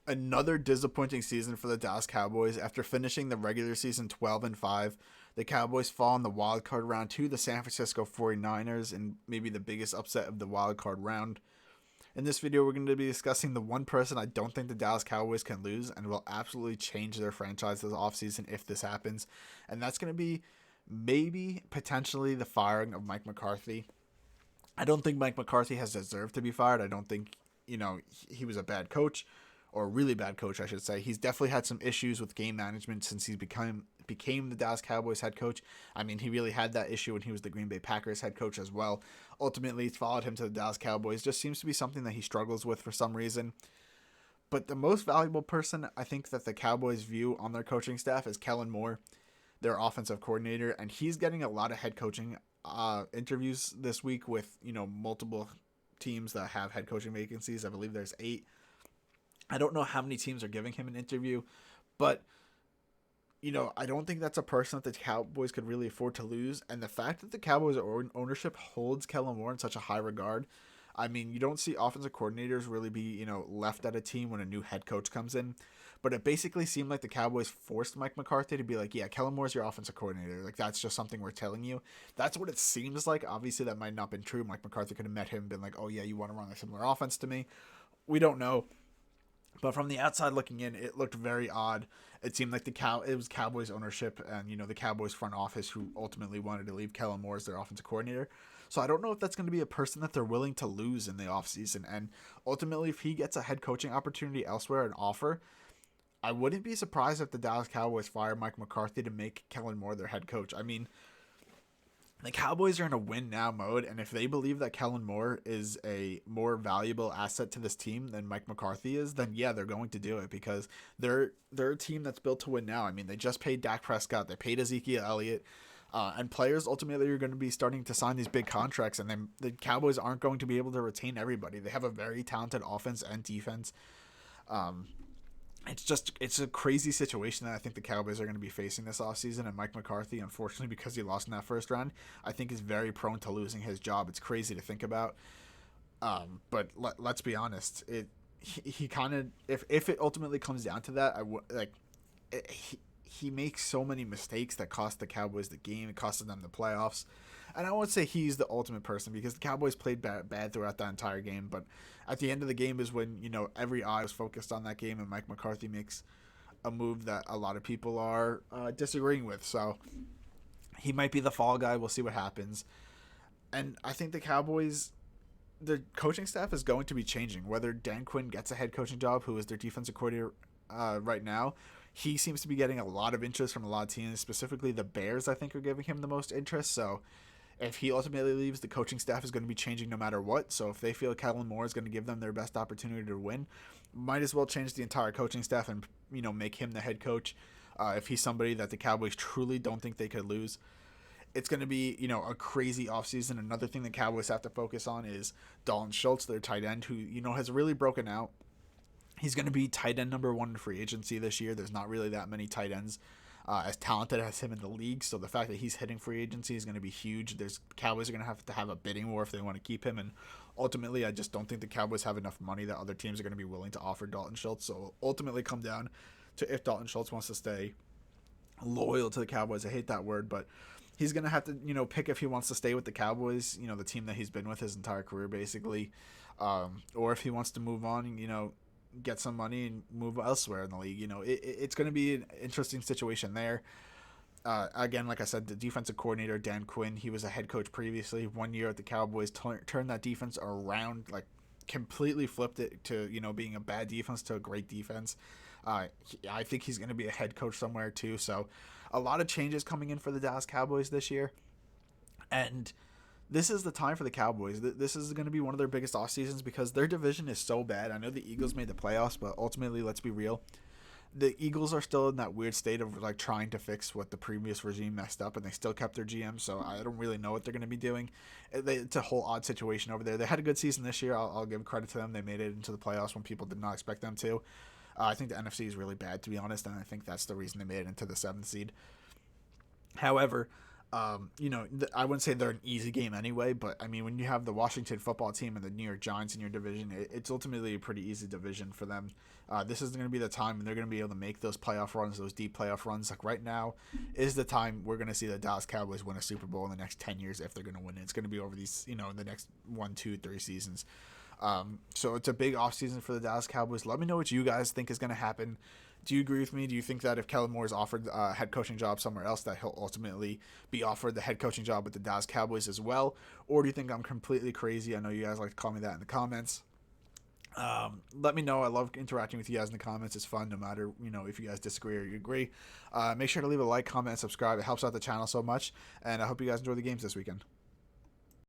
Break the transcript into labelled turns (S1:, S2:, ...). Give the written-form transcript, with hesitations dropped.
S1: Another disappointing season for the Dallas Cowboys. After finishing the regular season 12-5, the Cowboys fall in the wild card round to the San Francisco 49ers and maybe the biggest upset of the wild card round. In this video, we're going to be discussing the one person I don't think the Dallas Cowboys can lose and will absolutely change their franchise this offseason if this happens. And that's going to be maybe potentially the firing of Mike McCarthy. I don't think Mike McCarthy has deserved to be fired. I don't think, he was a bad coach, or a really bad coach, I should say. He's definitely had some issues with game management since he became the Dallas Cowboys head coach. I mean, he really had that issue when he was the Green Bay Packers head coach as well. Ultimately, it's followed him to the Dallas Cowboys. Just seems to be something that he struggles with for some reason. But the most valuable person I think that the Cowboys view on their coaching staff is Kellen Moore, their offensive coordinator, and he's getting a lot of head coaching interviews this week with multiple teams that have head coaching vacancies. I believe there's 8. I don't know how many teams are giving him an interview, but I don't think that's a person that the Cowboys could really afford to lose. And the fact that the Cowboys ownership holds Kellen Moore in such a high regard, I mean, you don't see offensive coordinators really be, left at a team when a new head coach comes in. But it basically seemed like the Cowboys forced Mike McCarthy to be like, yeah, Kellen Moore's your offensive coordinator. Like, that's just something we're telling you. That's what it seems like. Obviously, that might not have been true. Mike McCarthy could have met him and been like, oh, yeah, you want to run a similar offense to me? We don't know. But from the outside looking in, it looked very odd. It seemed like it was Cowboys ownership and the Cowboys front office who ultimately wanted to leave Kellen Moore as their offensive coordinator. So I don't know if that's going to be a person that they're willing to lose in the offseason. And ultimately, if he gets a head coaching opportunity elsewhere, an offer, I wouldn't be surprised if the Dallas Cowboys fire Mike McCarthy to make Kellen Moore their head coach. I mean, the Cowboys are in a win now mode, and if they believe that Kellen Moore is a more valuable asset to this team than Mike McCarthy is, then yeah, they're going to do it because they're a team that's built to win now. I mean, they just paid Dak Prescott, they paid Ezekiel Elliott, and players ultimately are going to be starting to sign these big contracts, and then the Cowboys aren't going to be able to retain everybody. They have a very talented offense and defense. It's a crazy situation that I think the Cowboys are going to be facing this offseason, and Mike McCarthy, unfortunately, because he lost in that first round, I think is very prone to losing his job. It's crazy to think about. But let's be honest, he kind of, if it ultimately comes down to that, he makes so many mistakes that cost the Cowboys the game. It costed them the playoffs. And I won't say he's the ultimate person because the Cowboys played bad throughout that entire game. But at the end of the game is when, every eye was focused on that game and Mike McCarthy makes a move that a lot of people are disagreeing with. So he might be the fall guy. We'll see what happens. And I think the Cowboys, the coaching staff is going to be changing. Whether Dan Quinn gets a head coaching job, who is their defensive coordinator right now, he seems to be getting a lot of interest from a lot of teams. Specifically, the Bears, I think, are giving him the most interest. So if he ultimately leaves, the coaching staff is going to be changing no matter what. So if they feel Kellen Moore is going to give them their best opportunity to win, might as well change the entire coaching staff and make him the head coach. If he's somebody that the Cowboys truly don't think they could lose, it's going to be a crazy offseason. Another thing the Cowboys have to focus on is Dalton Schultz, their tight end, who has really broken out. He's going to be tight end number 1 in free agency this year. There's not really that many tight ends as talented as him in the league. So the fact that he's hitting free agency is going to be huge. Cowboys are going to have a bidding war if they want to keep him. And ultimately, I just don't think the Cowboys have enough money that other teams are going to be willing to offer Dalton Schultz. So it'll ultimately come down to if Dalton Schultz wants to stay loyal to the Cowboys. I hate that word, but he's going to have to, pick if he wants to stay with the Cowboys, the team that he's been with his entire career, basically. Or if he wants to move on, get some money and move elsewhere in the league. It's going to be an interesting situation there. Again, like I said, the defensive coordinator, Dan Quinn, he was a head coach previously. 1 year at the Cowboys, turned that defense around, completely flipped it to, being a bad defense to a great defense. I think he's going to be a head coach somewhere too. So a lot of changes coming in for the Dallas Cowboys this year. And this is the time for the Cowboys. This is going to be one of their biggest off seasons because their division is so bad. I know the Eagles made the playoffs, but ultimately, let's be real. The Eagles are still in that weird state of trying to fix what the previous regime messed up, and they still kept their GM. So I don't really know what they're going to be doing. It's a whole odd situation over there. They had a good season this year. I'll give credit to them. They made it into the playoffs when people did not expect them to. I think the NFC is really bad, to be honest, and I think that's the reason they made it into the 7th seed. However, I wouldn't say they're an easy game anyway, but I mean, when you have the Washington football team and the New York Giants in your division, it's ultimately a pretty easy division for them. This is going to be the time when they're going to be able to make those playoff runs, those deep playoff runs. Like right now is the time we're going to see the Dallas Cowboys win a Super Bowl in the next 10 years if they're going to win it. It's going to be over these, in the next 1, 2, 3 seasons. So it's a big offseason for the Dallas Cowboys. Let me know what you guys think is going to happen. Do you agree with me? Do you think that if Kellen Moore is offered a head coaching job somewhere else, that he'll ultimately be offered the head coaching job with the Dallas Cowboys as well? Or do you think I'm completely crazy? I know you guys like to call me that in the comments. Let me know. I love interacting with you guys in the comments. It's fun no matter, if you guys disagree or you agree. Make sure to leave a like, comment, and subscribe. It helps out the channel so much. And I hope you guys enjoy the games this weekend.